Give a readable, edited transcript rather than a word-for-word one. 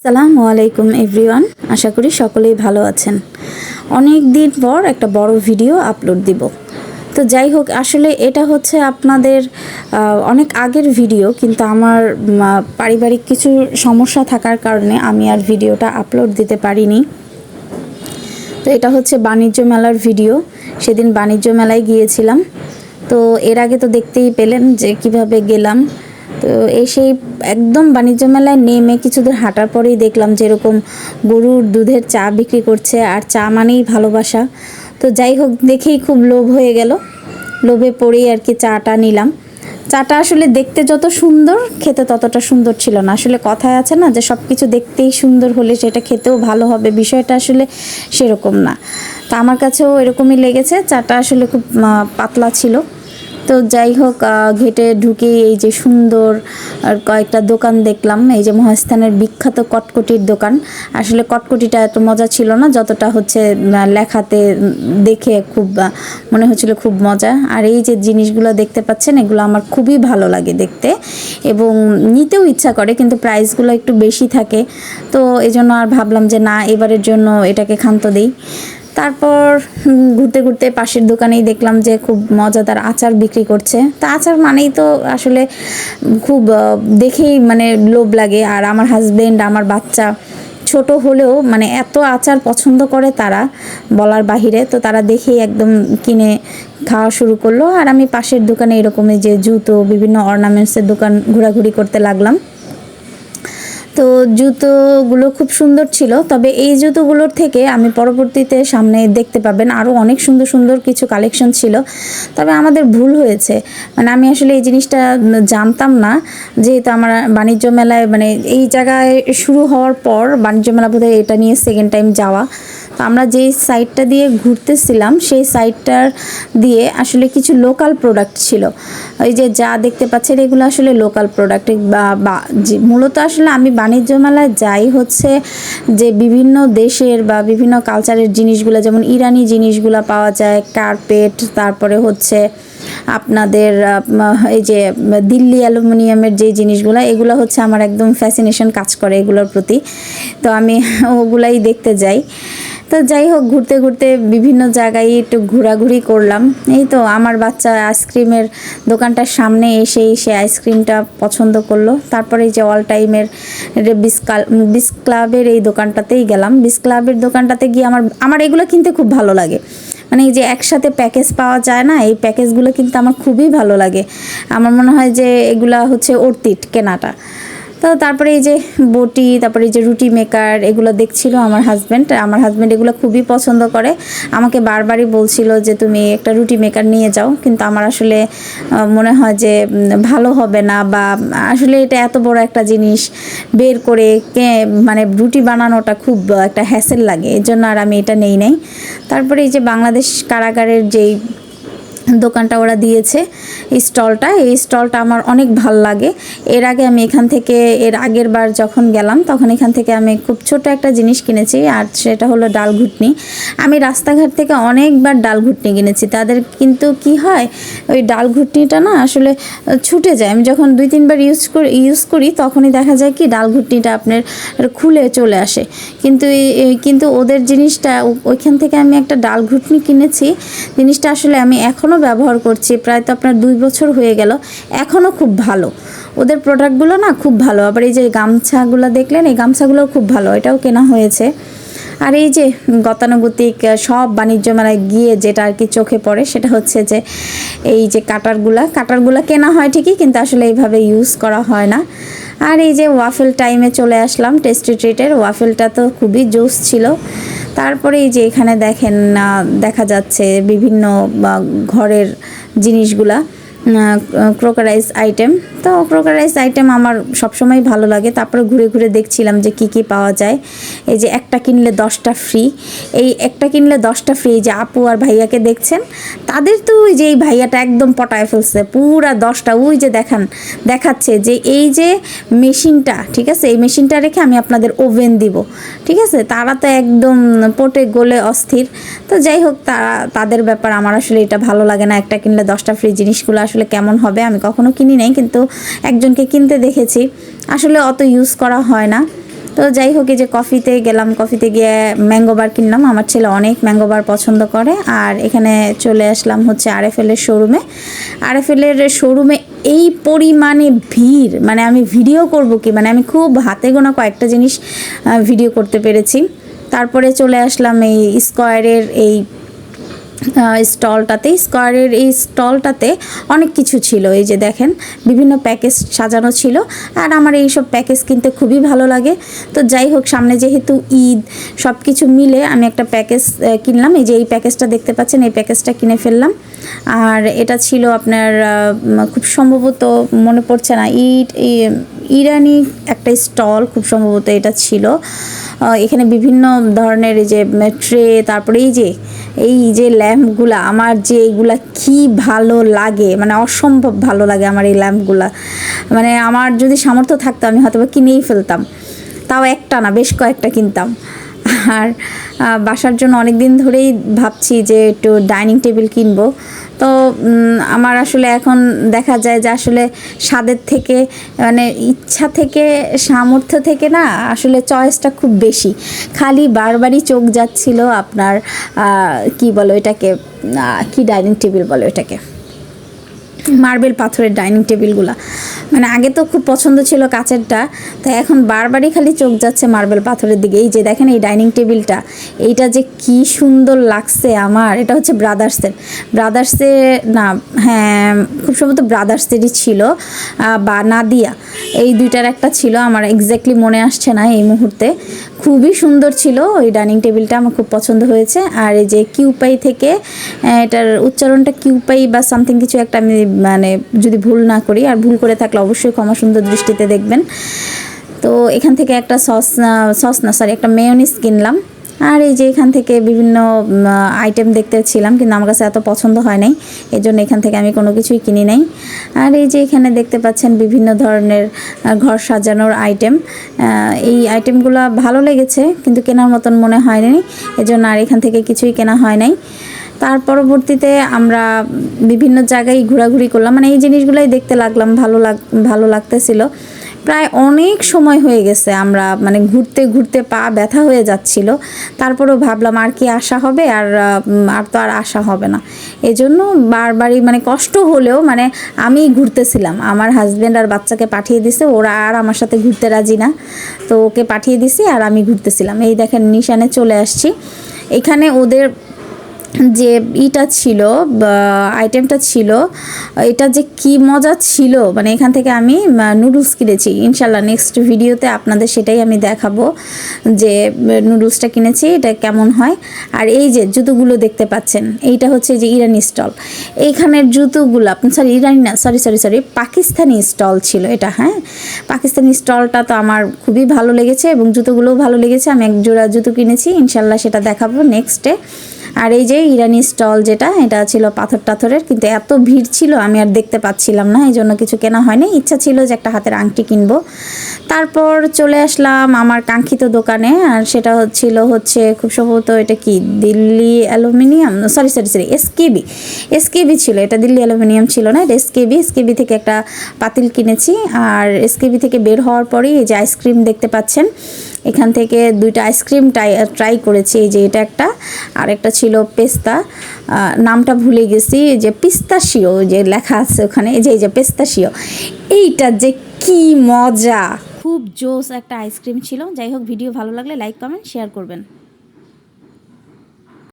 আসসালামু আলাইকুম এভরিওয়ান, আশা করি সকলেই ভালো আছেন। অনেক দিন পর একটা বড় ভিডিও আপলোড দিব। তো যাই হোক, আসলে এটা হচ্ছে আপনাদের অনেক আগের ভিডিও, কিন্তু আমার পারিবারিক কিছু সমস্যা থাকার কারণে আমি আর ভিডিওটা আপলোড দিতে পারিনি। তো এটা হচ্ছে বাণিজ্য মেলার ভিডিও। সেদিন বাণিজ্য মেলায় গিয়েছিলাম। তো এর আগে তো দেখতেই পেলেন যে কিভাবে গেলাম। তো সেই একদম বাণিজ্য মেলায় নেমে কিছু দূর হাঁটার পরেই দেখলাম যে এরকম গরুর দুধের চা বিক্রি করছে, আর চা মানেই ভালোবাসা। তো যাই হোক, দেখেই খুব লোভ হয়ে গেল। লোভে পড়েই আর কি চাটা নিলাম। চাটা আসলে দেখতে যত সুন্দর, খেতে ততটা সুন্দর ছিল না। আসলে কথায় আছে না যে সব কিছু দেখতেই সুন্দর হলে সেটা খেতেও ভালো হবে, বিষয়টা আসলে সেরকম না। তা আমার কাছেও এরকমই লেগেছে। চাটা আসলে খুব পাতলা ছিল। তো যাই হোক, ঘেটে ঢুকে এই যে সুন্দর আর কয়েকটা দোকান দেখলাম। এই যে মহাস্থানের বিখ্যাত কটকটির দোকান। আসলে কটকটিটা এত মজা ছিল না যতটা হচ্ছে লেখাতে দেখে খুব মনে হচ্ছিল খুব মজা। আর এই যে জিনিসগুলো দেখতে পাচ্ছেন, এগুলো আমার খুবই ভালো লাগে দেখতে এবং নিতেও ইচ্ছা করে, কিন্তু প্রাইসগুলো একটু বেশি থাকে। তো এই জন্য আর ভাবলাম যে না, এবারের জন্য এটাকে ক্ষান্ত দিই। তারপর ঘুরতে ঘুরতে পাশের দোকানেই দেখলাম যে খুব মজাদার আচার বিক্রি করছে। তা আচার মানেই তো আসলে খুব দেখেই মানে লোভ লাগে। আর আমার হাজবেন্ড, আমার বাচ্চা ছোট হলেও মানে এত আচার পছন্দ করে তারা, বলার বাহিরে। তো তারা দেখেই একদম কিনে খাওয়া শুরু করলো। আর আমি পাশের দোকানে এরকমই যে জুতো, বিভিন্ন অর্নামেন্টসের দোকান ঘোরাঘুরি করতে লাগলাম। তো জুতোগুলো খুব সুন্দর ছিল, তবে এই জুতোগুলোর থেকে আমি পরবর্তীতে সামনে দেখতে পাবেন আরও অনেক সুন্দর সুন্দর কিছু কালেকশন ছিল। তবে আমাদের ভুল হয়েছে, মানে আমি আসলে এই জিনিসটা জানতাম না। যেহেতু আমার বাণিজ্য মেলায় মানে এই জায়গায় শুরু হওয়ার পর বাণিজ্য মেলা বোধহয় এটা নিয়ে সেকেন্ড টাইম যাওয়া। তো আমরা যেই সাইটটা দিয়ে ঘুরতেছিলাম সেই সাইটটার দিয়ে আসলে কিছু লোকাল প্রোডাক্ট ছিল। ওই যে যা দেখতে পাচ্ছেন এগুলো আসলে লোকাল প্রোডাক্ট। বা মূলত আসলে আমি বাণিজ্য মেলায় যাই হচ্ছে যে বিভিন্ন দেশের বা বিভিন্ন কালচারের জিনিসগুলো, যেমন ইরানি জিনিসগুলো পাওয়া যায়, কার্পেট, তারপরে হচ্ছে আপনাদের এই যে দিল্লি অ্যালুমিনিয়ামের যে জিনিসগুলো, এগুলো হচ্ছে আমার একদম ফ্যাসিনেশন কাজ করে এগুলোর প্রতি। তো আমি ওগুলাই দেখতে যাই। তো যাই হোক, ঘুরতে ঘুরতে বিভিন্ন জায়গায় একটু ঘোরাঘুরি করলাম। এই তো আমার বাচ্চা আইসক্রিমের দোকানটার সামনে এসেই সে আইসক্রিমটা পছন্দ করলো। তারপরে এই যে অল টাইমের বিস ক্লাবের এই দোকানটাতেই গেলাম। বিস ক্লাবের দোকানটাতে গিয়ে আমার এগুলো কিনতে খুব ভালো লাগে। মানে এই যে একসাথে প্যাকেজ পাওয়া যায় না, এই প্যাকেজগুলো কিন্তু আমার খুবই ভালো লাগে। আমার মনে হয় যে এগুলা হচ্ছে অর্থিত কেনাটা। তো তারপরে এই যে বটি, তারপরে এই যে রুটি মেকার, এগুলো দেখছিল আমার হাজব্যান্ড এগুলো খুবই পছন্দ করে। আমাকে বারবারই বলছিল যে তুমি একটা রুটি মেকার নিয়ে যাও, কিন্তু আমার আসলে মনে হয় যে ভালো হবে না, বা আসলে এটা এত বড় একটা জিনিস বের করে মানে রুটি বানানোটা খুব একটা হ্যাসেল লাগে, এর জন্য আর আমি এটা নেই নাই। তারপরে এই যে বাংলাদেশ কারাগারের যেই দোকানটা ওরা দিয়েছে স্টলটা, এই স্টলটা আমার অনেক ভাল লাগে। এর আগে আমি এখান থেকে এর আগের বার যখন গেলাম তখন এখান থেকে আমি খুব ছোট একটা জিনিস কিনেছি, আর সেটা হলো ডাল ঘুটনি। আমি রাস্তাঘাট থেকে অনেকবার ডাল ঘুটনি কিনেছি তাদের, কিন্তু কি হয় ওই ডাল ঘুটনিটা না আসলে ছুটে যায়। আমি যখন 2-3 বার ইউজ করি তখনই দেখা যায় কি ডাল ঘুটনিটা আপনার খুলে চলে আসে। কিন্তু ওদের জিনিসটা, ওইখান থেকে আমি একটা ডাল ঘুটনি কিনেছি, জিনিসটা আসলে আমি এখনও ব্যবহার করছি, প্রায় তো আপনার 2 বছর হয়ে গেল, এখনও খুব ভালো। ওদের প্রোডাক্টগুলো না খুব ভালো। আবার এই যে গামছাগুলো দেখলেন, এই গামছাগুলোও খুব ভালো, এটাও কেনা হয়েছে। আর এই যে গতানুগতিক সব বাণিজ্য মেলায় গিয়ে যেটা আর কি চোখে পড়ে সেটা হচ্ছে যে এই যে কাটারগুলা কেনা হয় ঠিকই, কিন্তু আসলে এইভাবে ইউজ করা হয় না। আর এই যে ওয়াফেল টাইমে চলে আসলাম, টেস্টি ট্রিটের ওয়াফেলটা তো খুবই জোস ছিল। তারপরে এই যে এখানে দেখেন দেখা যাচ্ছে বিভিন্ন ঘরের জিনিসগুলা, ক্রোকারাইজ আইটেম। তো ক্রোকারাইজ আইটেম আমার সবসময় ভালো লাগে। তারপরে ঘুরে ঘুরে দেখছিলাম যে কি কি পাওয়া যায়। এই যে একটা কিনলে 10টা ফ্রি, এই একটা কিনলে 10টা ফ্রি। যে আপু আর ভাইয়াকে দেখছেন, তাদের তো ওই যে এই ভাইয়াটা একদম পটায় ফেলছে পুরা 10টা। ওই যে দেখাচ্ছে যে এই যে মেশিনটা, ঠিক আছে, এই মেশিনটা রেখে আমি আপনাদের ওভেন দিব, ঠিক আছে। তারা তো একদম পটে গলে অস্থির। তো যাই হোক, তাদের ব্যাপার, আমার আসলে এটা ভালো লাগে না। একটা কিনলে 10টা ফ্রি জিনিসগুলো আসলে কেমন হবে, আমি কখনো কিনি নাই, কিন্তু একজনকে কিনতে দেখেছি, আসলে অত ইউজ করা হয় না। তো যাই হোক, এই যে কফিতে গেলাম, কফিতে গিয়ে ম্যাঙ্গো বার কিনলাম। আমার ছেলে অনেক ম্যাঙ্গো বার পছন্দ করে। আর এখানে চলে আসলাম হচ্ছে আরএফএলের শোরুমে। আরএফএলের শোরুমে এই পরিমাণে ভিড়, মানে আমি ভিডিও করব কি, মানে আমি খুব হাতে গোনা কয়েকটা জিনিস ভিডিও করতে পেরেছি। তারপরে চলে আসলাম এই স্কয়ারের এই স্কয়ারের এই স্টলটাতে অনেক কিছু ছিল। এই যে দেখেন, বিভিন্ন প্যাকেজ সাজানো ছিল। আর আমার এইসব প্যাকেজ কিনতে খুবই ভালো লাগে। তো যাই হোক, সামনে যেহেতু ঈদ, সব কিছু মিলে আমি একটা প্যাকেজ কিনলাম। এই যে এই প্যাকেজটা দেখতে পাচ্ছেন, এই প্যাকেজটা কিনে ফেললাম। আর এটা ছিল আপনার খুব সম্ভবত, মনে পড়ছে না, ইরানি একটা স্টল খুব সম্ভবত এটা ছিল। এখানে বিভিন্ন ধরনের এই যে ট্রে, তারপরে এই যে ল্যাম্পগুলা, আমার যে এইগুলা কি ভালো লাগে, মানে অসম্ভব ভালো লাগে আমার এই ল্যাম্পগুলা। মানে আমার যদি সামর্থ্য থাকতো আমি হয়তো কিনেই ফেলতাম, তাও একটা না, বেশ কয়েকটা কিনতাম। আর বাসার জন্য অনেক দিন ধরেই ভাবছি যে একটু ডাইনিং টেবিল কিনবো। তো আমার আসলে এখন দেখা যায় যে আসলে স্বাদের থেকে, মানে ইচ্ছা থেকে, সামর্থ্য থেকে না, আসলে চয়েসটা খুব বেশি। খালি বারবারই চোখ যাচ্ছিল আপনার কি বলো এটাকে, কি ডাইনিং টেবিল বলো এটাকে, মার্বেল পাথরের ডাইনিং টেবিলগুলো। মানে আগে তো খুব পছন্দ ছিল কাচেরটা, তাই এখন বারবারই খালি চোখ যাচ্ছে মার্বেল পাথরের দিকে। এই যে দেখেন এই ডাইনিং টেবিলটা, এইটা যে কি সুন্দর লাগছে আমার। এটা হচ্ছে ব্রাদার্সের না, হ্যাঁ খুব সম্ভবত ব্রাদার্সেরই ছিল, বা নাদিয়া, এই দুইটার একটা ছিল, আমার এক্স্যাক্টলি মনে আসছে না এই মুহূর্তে। খুবই সুন্দর ছিল ওই ডাইনিং টেবিলটা, আমার খুব পছন্দ হয়েছে। আর এই যে কিউপাই থেকে, এটার উচ্চারণটা কিউপাই বা সামথিং কিছু একটা, আমি মানে যদি ভুল না করি, আর ভুল করে থাকলে অবশ্যই ক্ষমা সুন্দর দৃষ্টিতে দেখবেন। তো এখান থেকে একটা একটা মেয়োনিজ কিনলাম। আর এই যে এখান থেকে বিভিন্ন আইটেম দেখতেছিলাম, কিন্তু আমার কাছে এত পছন্দ হয় নাই, এই জন্য এখান থেকে আমি কোনো কিছুই কিনি নাই। আর এই যে এখানে দেখতে পাচ্ছেন বিভিন্ন ধরনের ঘর সাজানোর আইটেম। এই আইটেমগুলো ভালো লেগেছে, কিন্তু কেনার মতন মনে হয়নি, এজন্য আর এখান থেকে কিছুই কেনা হয় নাই। তার পরবর্তীতে আমরা বিভিন্ন জায়গায় ঘোরাঘুরি করলাম, মানে এই জিনিসগুলোই দেখতে লাগলাম, ভালো লাগতেছিল। প্রায় অনেক সময় হয়ে গেছে, আমরা মানে ঘুরতে ঘুরতে পা ব্যথা হয়ে যাচ্ছিল। তারপরেও ভাবলাম আর কি আসা হবে, আর তো আর আসা হবে না। এজন্য বারবারই মানে কষ্ট হলেও, মানে আমি ঘুরতেছিলাম, আমার হাজব্যান্ড আর বাচ্চাকে পাঠিয়ে দিছে, ওরা আর আমার সাথে ঘুরতে রাজি না, তো ওকে পাঠিয়ে দিছি আর আমি ঘুরতেছিলাম। এই দেখেন নিশানে চলে আসছি। এখানে ওদের যে ছিল, আইটেমটা ছিল, এটা যে কি মজা ছিল, মানে এখান থেকে আমি নুডলস কিনেছি। ইনশাল্লাহ নেক্সট ভিডিওতে আপনাদের সেটাই আমি দেখাবো যে নুডলসটা কিনেছি এটা কেমন হয়। আর এই যে জুতোগুলো দেখতে পাচ্ছেন, এইটা হচ্ছে যে ইরানি স্টল। এইখানের জুতোগুলো ইরানি না, সরি পাকিস্তানি স্টল ছিল এটা। হ্যাঁ, পাকিস্তানি স্টলটা তো আমার খুবই ভালো লেগেছে, এবং জুতোগুলোও ভালো লেগেছে। আমি এক জোড়া জুতো কিনেছি, ইনশাল্লাহ সেটা দেখাবো নেক্সটে। আর এই যে ইরানি স্টল যেটা, এটা ছিল পাথর টাথরের, কিন্তু এত ভিড় ছিল আমি আর দেখতে পাচ্ছিলাম না, এই জন্য কিছু কেনা হয়নি। ইচ্ছা ছিল যে একটা হাতের আংটি কিনবো। তারপর চলে আসলাম আমার কাঙ্ক্ষিত দোকানে, আর সেটা হচ্ছে খুব সম্ভবত এটা কি দিল্লি অ্যালুমিনিয়াম, সরি এসকেবি ছিল, এটা দিল্লি অ্যালুমিনিয়াম ছিল না, এটা এসকেবি থেকে একটা পাতিল কিনেছি। আর এসকেবি থেকে বের হওয়ার পরেই এই যে আইসক্রিম দেখতে পাচ্ছেন, এখান থেকে দুইটা আইসক্রিম ট্রাই করেছি। এই যে এটা একটা, আর একটা ছিল পেস্তা, নামটা ভুলে গেছি, যে পিস্তাশিও যে লেখা আছে ওখানে, এই যে পেস্তাশিও, এইটা যে কি মজা, খুব জোস একটা আইসক্রিম ছিল। যাই হোক, ভিডিও ভালো লাগলে লাইক কমেন্ট শেয়ার করবেন।